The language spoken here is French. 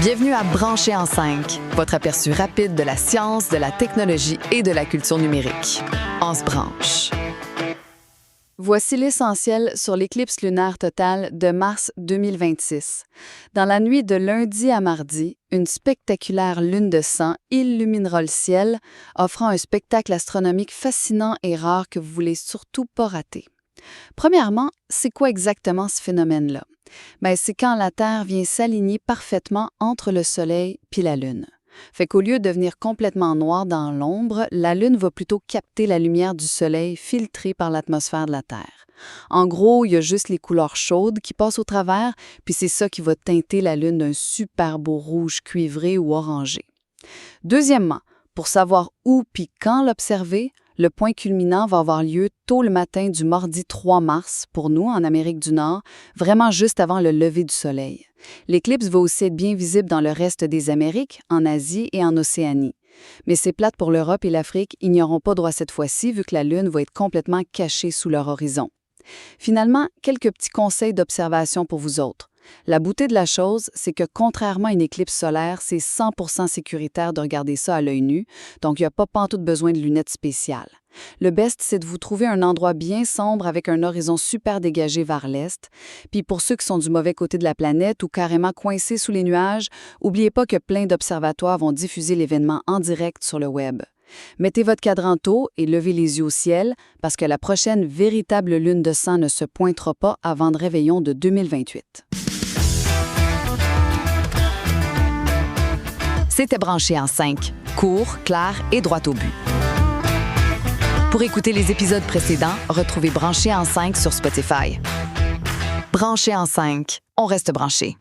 Bienvenue à Brancher en 5, votre aperçu rapide de la science, de la technologie et de la culture numérique. On se branche. Voici l'essentiel sur l'éclipse lunaire totale de mars 2026. Dans la nuit de lundi à mardi, une spectaculaire lune de sang illuminera le ciel, offrant un spectacle astronomique fascinant et rare que vous voulez surtout pas rater. Premièrement, c'est quoi exactement ce phénomène-là? C'est quand la Terre vient s'aligner parfaitement entre le Soleil puis la Lune. Fait qu'au lieu de devenir complètement noire dans l'ombre, la Lune va plutôt capter la lumière du Soleil filtrée par l'atmosphère de la Terre. En gros, il y a juste les couleurs chaudes qui passent au travers, puis c'est ça qui va teinter la Lune d'un super beau rouge cuivré ou orangé. Deuxièmement, pour savoir où puis quand l'observer, le point culminant va avoir lieu tôt le matin du mardi 3 mars, pour nous, en Amérique du Nord, vraiment juste avant le lever du soleil. L'éclipse va aussi être bien visible dans le reste des Amériques, en Asie et en Océanie. Mais c'est plate pour l'Europe et l'Afrique, ils n'y auront pas droit cette fois-ci, vu que la Lune va être complètement cachée sous leur horizon. Finalement, quelques petits conseils d'observation pour vous autres. La beauté de la chose, c'est que contrairement à une éclipse solaire, c'est 100% sécuritaire de regarder ça à l'œil nu, donc il n'y a pas pantoute besoin de lunettes spéciales. Le best, c'est de vous trouver un endroit bien sombre avec un horizon super dégagé vers l'est. Puis pour ceux qui sont du mauvais côté de la planète ou carrément coincés sous les nuages, n'oubliez pas que plein d'observatoires vont diffuser l'événement en direct sur le web. Mettez votre cadran tôt et levez les yeux au ciel parce que la prochaine véritable lune de sang ne se pointera pas avant le réveillon de 2028. C'était Branché en 5, court, clair et droit au but. Pour écouter les épisodes précédents, retrouvez Branché en 5 sur Spotify. Branché en 5, on reste branché.